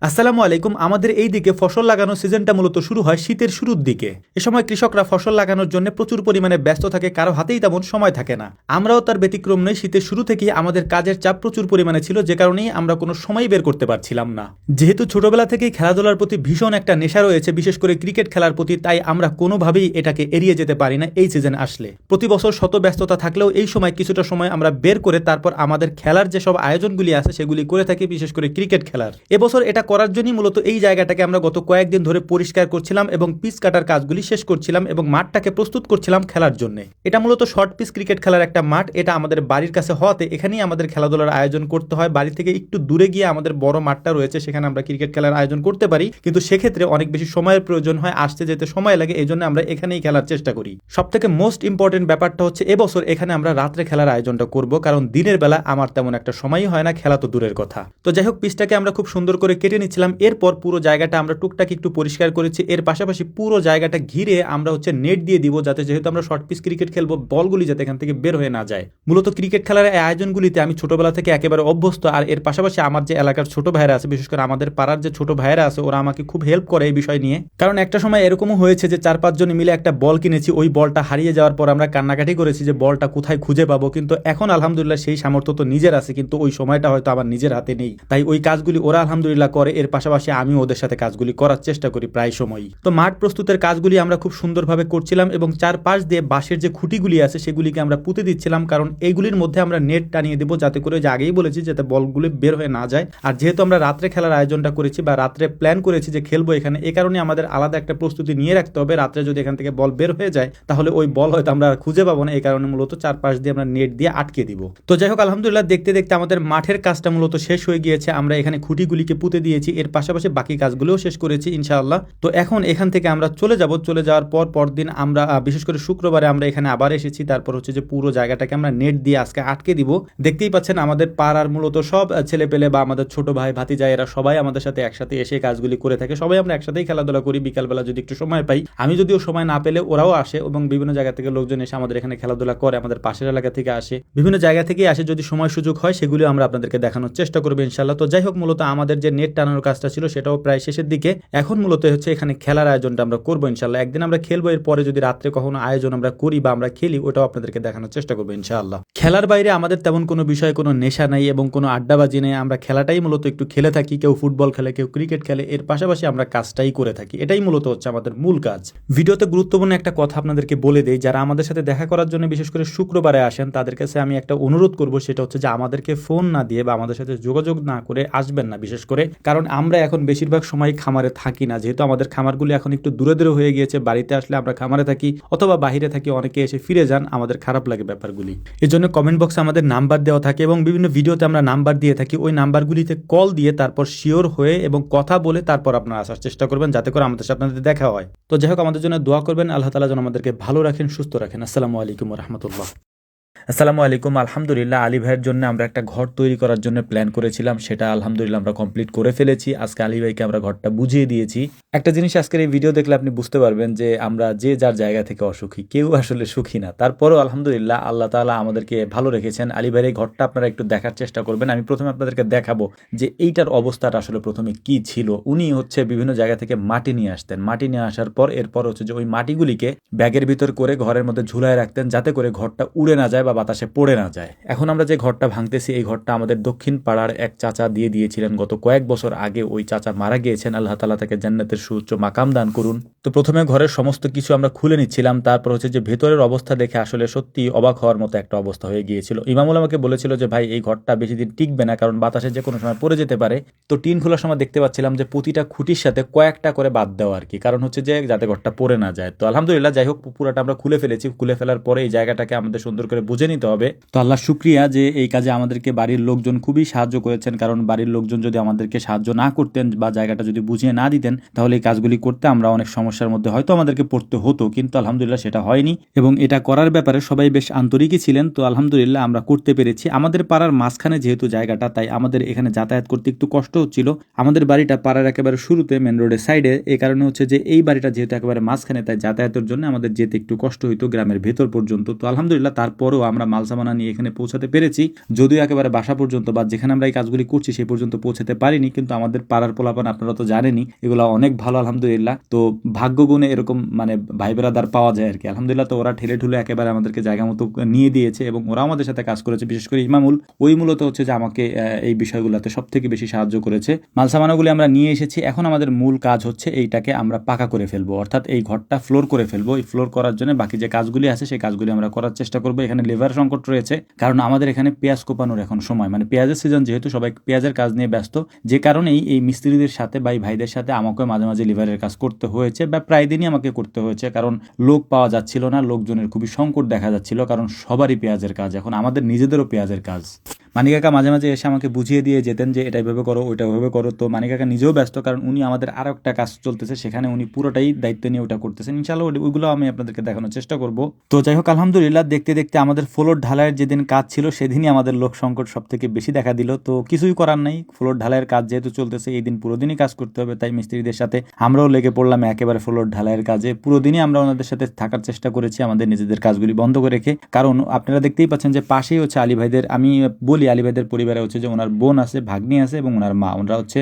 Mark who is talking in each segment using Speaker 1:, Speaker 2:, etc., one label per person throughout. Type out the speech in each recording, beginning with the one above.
Speaker 1: আসসালামু আলাইকুম। আমাদের এই দিকে ফসল লাগানোর সিজনটা মূলত শুরু হয় শীতের শুরুর দিকে। এ সময় কৃষকরা ফসল লাগানোর জন্য প্রচুর পরিমাণে ব্যস্ত থাকে, কারো হাতেই তেমন সময় থাকে না। আমরাও তার ব্যতিক্রম নই। শীতের শুরু থেকেই আমাদের কাজের চাপ প্রচুর পরিমাণে ছিল, যে কারণেই আমরা কোনো সময় বের করতে পারছিলাম না। যেহেতু ছোটবেলা থেকেই খেলাধুলার প্রতি ভীষণ একটা নেশা রয়েছে, বিশেষ করে ক্রিকেট খেলার প্রতি, তাই আমরা কোনোভাবেই এটাকে এড়িয়ে যেতে পারি না। এই সিজন আসলে প্রতি বছর শত ব্যস্ততা থাকলেও এই সময় কিছুটা সময় আমরা বের করে তারপর আমাদের খেলার যেসব আয়োজনগুলি আছে সেগুলি করে থাকি, বিশেষ করে ক্রিকেট খেলার। এবছর এটা করার জন্যই মূলত এই জায়গাটাকে আমরা গত কয়েকদিন ধরে পরিষ্কার করছিলাম এবং পিচ কাটার কাজগুলি শেষ করছিলাম এবং মাঠটাকে প্রস্তুত করছিলাম খেলার জন্য। এটা মূলত শর্ট পিচ ক্রিকেট খেলার একটা মাঠ। এটা আমাদের বাড়ির কাছে হওয়াতে এখানেই আমাদের খেলাধুলার আয়োজন করতে হয়। বাড়ি থেকে একটু দূরে গিয়ে আমাদের বড় মাঠটা রয়েছে, সেখানে আমরা ক্রিকেট খেলার আয়োজন করতে পারি, কিন্তু সেক্ষেত্রে অনেক বেশি সময়ের প্রয়োজন হয়, আসতে যেতে সময় লাগে। এই জন্য আমরা এখানেই খেলার চেষ্টা করি। সব থেকে মোস্ট ইম্পর্টেন্ট ব্যাপারটা হচ্ছে এবছর এখানে আমরা রাত্রে খেলার আয়োজনটা করব, কারণ দিনের বেলা আমার তেমন একটা সময়ই হয় না, খেলা তো দূরের কথা। তো যাই হোক, পিচটাকে আমরা খুব সুন্দর করে কেটে নিচ্ছিলাম। এরপর পুরো জায়গাটা আমরা টুকটাক একটু পরিষ্কার করেছি। এর পাশাপাশি পুরো জায়গাটা ঘিরে আমরা নেট দিয়ে দিব, যাতে যেহেতু আমরা শর্ট পিচ ক্রিকেট খেলবো, বলগুলি যাতে এখান থেকে বের হয়ে না যায়। মূলত ক্রিকেট খেলার এই আয়োজনগুলিতে আমি ছোটবেলা থেকে একেবারে অভ্যস্ত। আর এর পাশাপাশি আমার যে এলাকার ছোট ভাইরা আছে, বিশেষ করে আমাদের পাড়ার যে ছোট ভাইরা আছে, ওরা আমাকে খুব হেল্প করে এই বিষয় নিয়ে। কারণ একটা সময় এরকমও হয়েছে যে 4-5 জন মিলে একটা বল কিনেছি, ওই বলটা হারিয়ে যাওয়ার পর আমরা কান্নাকাটি করেছি যে বলটা কোথায় খুঁজে পাবো। কিন্তু এখন আলহামদুলিল্লাহ সেই সামর্থ্য তো নিজের আছে, কিন্তু ওই সময়টা হয়তো আমার নিজের হাতে নেই। তাই ওই কাজগুলি ওরা আলহামদুলিল্লাহ করে। এর পাশাপাশি আমি ওদের সাথে কাজগুলি করার চেষ্টা করি প্রায় সময়ই। তো মাঠ প্রস্তুতের কাজগুলি আমরা খুব সুন্দরভাবে করছিলাম এবং চারপাশ দিয়ে বাঁশের যে খুঁটিগুলি আছে সেগুলিকে আমরা পুঁতে দিচ্ছিলাম, কারণ এইগুলির মধ্যে আমরা নেট টানিয়ে দেবো, যাতে করে, যে আগেই বলেছি, যাতে বলগুলি বের হয়ে না যায়। আর যেহেতু আমরা রাত্রে খেলার আয়োজনটা করেছি বা রাত্রে প্ল্যান করেছি যে খেলবো এখানে, এই কারণে আমাদের আলাদা একটা প্রস্তুতি নিয়ে রাখতে হবে। রাত্রে যদি এখান থেকে বল বের হয়ে যায় তাহলে ওই বল হয়তো আমরা খুঁজে পাবো না। এই কারণে মূলত চারপাশ দিয়ে আমরা নেট দিয়ে আটকে দিব। তো যাই হোক, আলহামদুলিল্লাহ দেখতে দেখতে আমাদের মাঠের কাজটা মূলত শেষ হয়ে গিয়েছে। আমরা এখানে খুঁটিগুলিকে পুঁতে দিয়েছি, এর পাশাপাশি বাকি কাজগুলোও শেষ করেছি ইনশাআল্লাহ। তো এখন এখান থেকে আমরা চলে যাব। চলে যাওয়ার পর পরদিন আমরা বিশেষ করে শুক্রবারে আমরা এখানে আবার এসেছি। তারপর যে পুরো জায়গাটাকে আমরা নেট দিয়ে আজকে আটকে দিব। দেখতেই পাচ্ছেন আমাদের পাড়ার মূলত সব ছেলে পেলে বা আমাদের ছোট ভাই ভাতিজা, এরা সবাই আমাদের সাথে একসাথে এসে কাজগুলি করে থাকে। সবাই আমরা একসাথেই খেলাধুলা করি বিকালবেলা যদি একটু সময় পাই। আমি যদিও সময় না পেলে ওরাও আসে এবং বিভিন্ন জায়গা থেকে লোকজন এসে আমাদের এখানে খেলাধুলা করে। আমাদের পাশের এলাকা থেকে আসে, বিভিন্ন জায়গা থেকেই আসে। যদি সময় সুযোগ হয় সেগুলো আমরা আপনাদেরকে দেখানোর চেষ্টা করবো ইনশাআল্লাহ। তো যাই হোক, মূলত আমাদের যে নেট টানানোর কাজটা ছিল সেটাও প্রায় শেষের দিকে। এখন মূলত হচ্ছে এখানে খেলার আয়োজনটা আমরা করবো ইনশাআল্লাহ। একদিন আমরা খেলবো, এর পরে যদি রাত্রে কখনো আয়োজন আমরা করি বা আমরা খেলি, ওটাও আপনাদেরকে দেখানোর চেষ্টা করবো ইনশাআল্লাহ। খেলার বাইরে আমাদের তেমন কোনো বিষয়ে কোনো নেশা নাই এবং কোনো আড্ডাবাজি নেই। আমরা খেলাটাই মূলত একটু খেলে থাকি। কেউ ফুটবল খেলে, কেউ ক্রিকেট খেলে, এর পাশাপাশি আমরা কাজটাই করে থাকি। এটাই মূলত হচ্ছে আমাদের মূল কাজ। ভিডিওতে গুরুত্বপূর্ণ একটা কথা আপনাদেরকে বলে দেই, যারা আমাদের সাথে দেখা করার জন্য বিশেষ করে শুক্রবারে আসেন, তাদের কাছে আমি একটা অনুরোধ করব, সেটা হচ্ছে যে আমাদেরকে ফোন না দিয়ে বা আমাদের সাথে যোগাযোগ না করে আসবেন না, বিশেষ করে। কারণ আমরা এখন বেশিরভাগ সময় খামারে থাকি না, যেহেতু আমাদের খামারগুলি এখন একটু দূরে দূরে হয়ে গিয়েছে। বাড়িতে আসলে আমরা খামারে থাকি অথবা বাহিরে থাকি, অনেকে এসে ফিরে যান, আমাদের খারাপ লাগে ব্যাপারগুলি। এর জন্য কমেন্ট বক্সে আমাদের নাম্বার দেওয়া থাকে এবং বিভিন্ন ভিডিওতে আমরা নাম্বার দিয়ে থাকি। ওই নাম্বারগুলিতে কল দিয়ে তারপর শিওর হয়ে এবং কথা বলে তারপর আপনারা আসার চেষ্টা করবেন, যাতে করে আমাদের সাথে আপনাদের দেখা হয়। তো যাই হোক, আমাদের জন্য দোয়া করবেন। আল্লাহ তাআলা যেন আমাদেরকে ভালো রাখেন, সুস্থ রাখেন। আসসালামু আলাইকুম ওয়া রাহমাতুল্লাহ। আসসালামু আলাইকুম। আলহামদুলিল্লাহ, আলী ভাইয়ের জন্য আমরা একটা ঘর তৈরি করার জন্য প্ল্যান করেছিলাম, সেটা আলহামদুলিল্লাহ আমরা কমপ্লিট করে ফেলেছি। আজকে আলী ভাইকে আমরা ঘরটা বুঝিয়ে দিয়েছি। একটা জিনিস আজকের এই ভিডিও দেখলে আপনি বুঝতে পারবেন যে আমরা যে যার জায়গা থেকে অসুখী, কেউ আসলে সুখী না। তারপরেও আলহামদুলিল্লাহ আল্লাহ তাআলা আমাদেরকে ভালো রেখেছেন। আলী ভাইয়ের এই ঘরটা আপনারা একটু দেখার চেষ্টা করবেন। আমি প্রথমে আপনাদেরকে দেখাবো যে এইটার অবস্থাটা আসলে প্রথমে কি ছিল। উনি হচ্ছে বিভিন্ন জায়গা থেকে মাটি নিয়ে আসতেন। মাটি নিয়ে আসার পর এরপর হচ্ছে যে ওই মাটিগুলিকে ব্যাগের ভিতর করে ঘরের মধ্যে ঝুলায় রাখতেন, যাতে করে ঘরটা উড়ে না যায় বা বাতাসে পড়ে না যায়। এখন আমরা যে ঘরটা ভাঙতেছি, এই ঘরটা আমাদের দক্ষিণ পাড়ার এক চাচা দিয়ে দিয়েছিলেন গত কয়েক বছর আগে। ওই চাচা মারা গিয়েছেন, আল্লাহ তাআলা তাকে জান্নাতের সুউচ্চ মাকাম দান করুন। তো প্রথমে ঘরের সমস্ত কিছু আমরা খুলে নিচ্ছিলাম। তারপর হচ্ছে যে ভেতরের অবস্থা দেখে আসলে সত্যি অবাক হওয়ার মতো একটা অবস্থা হয়ে গিয়েছিল। ইমামুল আমাকে বলেছিল যে ভাই, এই ঘরটা বেশি দিন টিকবে না, কারণ বাতাসে যে কোনো সময় পড়ে যেতে পারে। তো টিন খোলার সময় দেখতে পাচ্ছিলাম যে প্রতিটা খুঁটির সাথে কয়েকটা করে বাদ দেওয়া আর কি, কারণ হচ্ছে যে যাতে ঘরটা পড়ে না যায়। তো আলহামদুলিল্লাহ, যাই হোক, পুরোটা আমরা খুলে ফেলেছি। খুলে ফেলার পরে এই জায়গাটাকে আমাদের সুন্দর করে বুঝে নিতে হবে। তো আল্লাহ শুকরিয়া যে এই কাজে আমাদেরকে বাড়ির লোকজন খুবই সাহায্য করেছেন, কারণ বাড়ির লোকজন যদি আমাদেরকে সাহায্য না করতেন বা জায়গাটা যদি বুঝিয়ে না দিতেন, তাহলে এই কাজগুলি করতে আমরা অনেক সমস্যার মধ্যে হয়তো আমাদেরকে পড়তে হতো। কিন্তু আলহামদুলিল্লাহ সেটা হয়নি এবং এটা করার ব্যাপারে সবাই বেশ আন্তরিকই ছিলেন। তো আলহামদুলিল্লাহ আমরা করতে পেরেছি। আমাদের পাড়ার মাঝখানে যেহেতু জায়গাটা, তাই আমাদের এখানে যাতায়াত করতে একটু কষ্ট হচ্ছিল। আমাদের বাড়িটা পাড়ার একেবারে শুরুতে, মেন রোডের সাইডে। এই কারণে হচ্ছে যে এই বাড়িটা যেহেতু একেবারে মাঝখানে, তাই যাতায়াতের জন্য আমাদের যেতে একটু কষ্ট হইতো গ্রামের ভেতর পর্যন্ত। তো আলহামদুলিল্লাহ তারপরেও আমরা মাল সামানা নিয়ে এখানে পৌঁছাতে পেরেছি, যদিও একেবারে বাসা পর্যন্ত বা যেখানে আমরা এই কাজগুলি করছি সেই পর্যন্ত পৌঁছাতে পারিনি, কিন্তু আমাদের পাড়ার পোলাপান আপনারা তো জানেনই এগুলো অনেক ভালো আলহামদুলিল্লাহ। তো ভাগ্যগুণে এরকম মানে ভাই বেরাদার পাওয়া যায় আর কি আলহামদুলিল্লাহ। তো ওরা ঠেলে ঠুলে একেবারে আমাদেরকে জায়গা মতো নিয়ে দিয়েছে এবং ওরা আমাদের সাথে কাজ করেছে, বিশেষ করে ইমামুল ওই মূলত হচ্ছে যে আমাকে এই বিষয়গুলোতে সব থেকে বেশি সাহায্য করেছে। মাল সামানাগুলি আমরা নিয়ে এসেছি, এখন আমাদের মূল কাজ হচ্ছে এইটাকে আমরা পাকা করে ফেলবো, অর্থাৎ এই ঘরটা ফ্লোর করে ফেলবো। এই ফ্লোর করার জন্য বাকি যে কাজগুলি আছে সেই কাজগুলি আমরা করার চেষ্টা করবো। এখানে লেবার সংকট রয়েছে, কারণ আমাদের এখানে পেঁয়াজ কোপানোর এখন সময়, মানে পেঁয়াজের সিজন যেহেতু সবাই পেঁয়াজের কাজ নিয়ে ব্যস্ত, যে কারণেই এই মিস্ত্রিদের সাথে বা এই ভাইদের সাথে আমাকে মাঝে মাঝে লিভারের কাজ করতে হয়েছে বা প্রায় দিনই আমাকে করতে হয়েছে, কারণ লোক পাওয়া যাচ্ছিল না, লোকজনের খুবই সংকট দেখা যাচ্ছিল, কারণ সবারই পেঁয়াজের কাজ, এখন আমাদের নিজেদেরও পেঁয়াজের কাজ। মানিক কাকা মাঝে মাঝে এসে আমাকে বুঝিয়ে দিয়ে যেতেন যে এটা এভাবে করো ওইটা ওইভাবে করো। তো মানিক কাকা নিজেও ব্যস্ত, কারণ উনি আমাদের আরও একটা কাজ চলতেছে সেখানে উনি পুরোটাই দায়িত্ব নিয়ে ওটা করতেছেন। ইনশাআল্লাহ ওইগুলো আমি আপনাদেরকে দেখানোর চেষ্টা করব। তো যাই হোক আলহামদুলিল্লাহ, দেখতে দেখতে আমাদের ফ্লোর ঢালাইয়ের যেদিন কাজ ছিল সেদিনই আমাদের লোক সংকট সব থেকে বেশি দেখা দিল। তো কিছুই করার নাই, ফ্লোর ঢালাইয়ের কাজ যেহেতু চলতেছে এই দিন পুরো দিনই কাজ করতে হবে, তাই মিস্ত্রিদের সাথে আমরাও লেগে পড়লাম একেবারে ফ্লোর ঢালাইয়ের কাজে। পুরো দিনই আমরা ওনাদের সাথে থাকার চেষ্টা করেছি আমাদের নিজেদের কাজগুলি বন্ধ করে রেখে, কারণ আপনারা দেখতেই পাচ্ছেন যে পাশেই হচ্ছে আলী ভাইদের, আমি বলি আলী ভাইদের পরিবারে হচ্ছে যে ওনার বোন আছে, ভাগ্নি আছে এবং ওনার মা, ওনারা হচ্ছে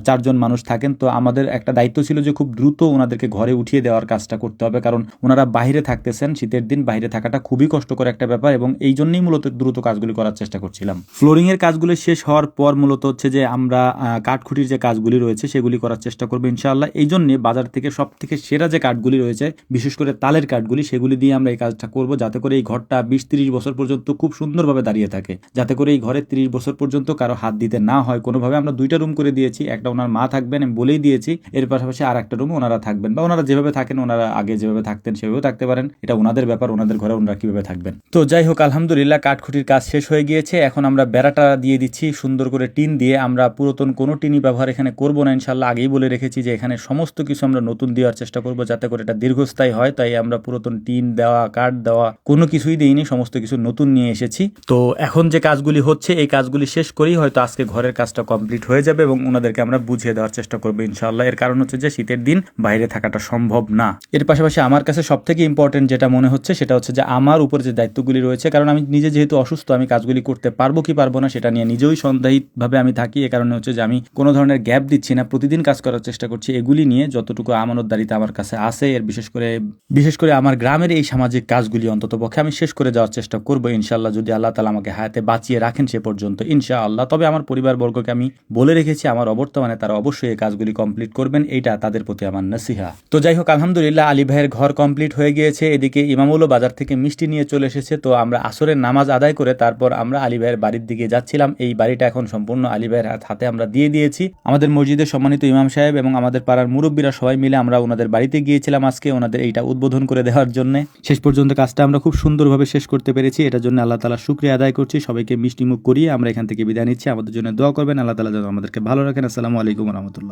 Speaker 1: 4 জন মানুষ থাকেন। তো আমাদের একটা দায়িত্ব ছিল যে খুব দ্রুত ওনাদেরকে ঘরে উঠিয়ে দেওয়ার কাজটা করতে হবে, কারণ ওনারা বাইরে থাকতেছেন, শীতের দিন বাইরে থাকাটা খুবই কষ্টকর একটা ব্যাপার, এবং এই জন্যই মূলত দ্রুত কাজগুলি করার চেষ্টা করছিলাম। ফ্লোরিং এর কাজগুলি শেষ হওয়ার পর মূলত হচ্ছে যে আমরা কাঠখুঁটির যে কাজগুলি রয়েছে সেগুলি করার চেষ্টা করবো ইনশাআল্লাহ। এই জন্যে বাজার থেকে সব থেকে সেরা যে কাঠগুলি রয়েছে, বিশেষ করে তালের কাঠগুলি, সেগুলি দিয়ে আমরা এই কাজটা করব, যাতে করে এই ঘরটা 20-30 বছর পর্যন্ত খুব সুন্দরভাবে দাঁড়িয়ে থাকে, যাতে করে এই ঘরে 30 বছর পর্যন্ত কারো হাত দিতে না হয় কোনোভাবে। আমরা 2টা রুম করে দিয়েছি, একটা ওনার মা থাকবেন আমি বলেই দিয়েছি, এর পাশাপাশি আর একটা রুম ওনারা থাকবেন, বা ওনারা যেভাবে থাকেন, ওনারা আগে যেভাবে থাকতেন সেভাবেও থাকতে পারেন, এটা ওনাদের ব্যাপার, ওনাদের ঘরে ওনারা কিভাবে থাকবেন। তো যাই হোক আলহামদুলিল্লাহ কাঠখুঁটির কাজ শেষ হয়ে গিয়েছে, এখন আমরা বেড়াটা দিয়ে দিচ্ছি সুন্দর করে টিন দিয়ে। আমরা পুরাতন কোনো টিনই ব্যবহার এখানে করব না ইনশাআল্লাহ, আগেই বলে রেখেছি যে এখানে সমস্ত কিছু আমরা নতুন দেওয়ার চেষ্টা করব যাতে করে এটা দীর্ঘস্থায়ী হয়, তাই আমরা পুরাতন টিন দেওয়া কাঠ দেওয়া কোনো কিছুই দিইনি, সমস্ত কিছু নতুন নিয়ে এসেছি। তো এখন যে কাজগুলি হচ্ছে এই কাজগুলি শেষ করেই হয়তো আজকে ঘরের কাজটা কমপ্লিট হয়ে যাবে এবং ওনাদেরকে আমরা বুঝিয়ে দেওয়ার চেষ্টা করবো ইনশাআল্লাহ। এর কারণ হচ্ছে যে শীতের দিন বাইরে থাকাটা সম্ভব না। এর পাশাপাশি আমার কাছে সব থেকে ইম্পর্টেন্ট যেটা মনে হচ্ছে সেটা হচ্ছে যে আমার উপর যে দায়িত্বগুলি রয়েছে, কারণ আমি নিজে যেহেতু অসুস্থ, আমি কাজগুলি করতে পারবো কি পারবো না সেটা নিয়ে নিজেই সন্দেহিতভাবে আমি থাকি। এ কারণে হচ্ছে যে আমি কোনো ধরনের গ্যাপ দিচ্ছি না, প্রতিদিন কাজ করার চেষ্টা করছি। এগুলি নিয়ে যতটুকু আমানতদারিতা আমার কাছে আছে, এর বিশেষ করে আমার গ্রামের এই সামাজিক কাজগুলি অন্তত পক্ষে আমি শেষ করে যাওয়ার চেষ্টা করবো ইনশাআল্লাহ, যদি আল্লাহ তাআলা আমাকে হায়াতে বাঁচিয়ে রাখেন সে পর্যন্ত ইনশাআল্লাহ। তবে আমার পরিবারবর্গকে আমি বলে রেখেছি আমার অবর্তমানে তারা অবশ্যই এই কাজগুলি কমপ্লিট করবেন, এইটা তাদের প্রতি আমার নসিহা। তো যাই হোক আলহামদুলিল্লাহ আলী ভাইয়ের ঘর কমপ্লিট হয়ে গিয়েছে, এদিকে ইমামুলও বাজার থেকে মিষ্টি নিয়ে চলে এসেছে। তো আমরা আসরের নামাজ আদায় করে তারপর আমরা আলী ভাইয়ের বাড়ির দিকে যাচ্ছিলাম। এই বাড়িটা এখন সম্পূর্ণ আলী ভাইয়ের হাতে আমরা দিয়ে দিয়েছি। আমাদের মসজিদের সম্মানিত ইমাম সাহেব এবং আমাদের পাড়ার মুরব্বীরা সবাই মিলে আমরা ওনাদের বাড়িতে গিয়েছিলাম আজকে ওনাদের এইটা উদ্বোধন করে দেওয়ার জন্য। শেষ পর্যন্ত কাজটা আমরা খুব সুন্দরভাবে শেষ করতে পেরেছি, এটার জন্য আল্লাহ তাআলা শুকরিয়া আদায় করছি। সবাইকে মিষ্টি মুখ করিয়ে আমরা এখান থেকে বিদায় নিচ্ছি। আমাদের জন্য দোয়া করবেন, আল্লাহ তাআলা যেন আমাদেরকে ভালো রাখেন। আসসালামু আলাইকুম ওয়া রাহমাতুল্লাহ।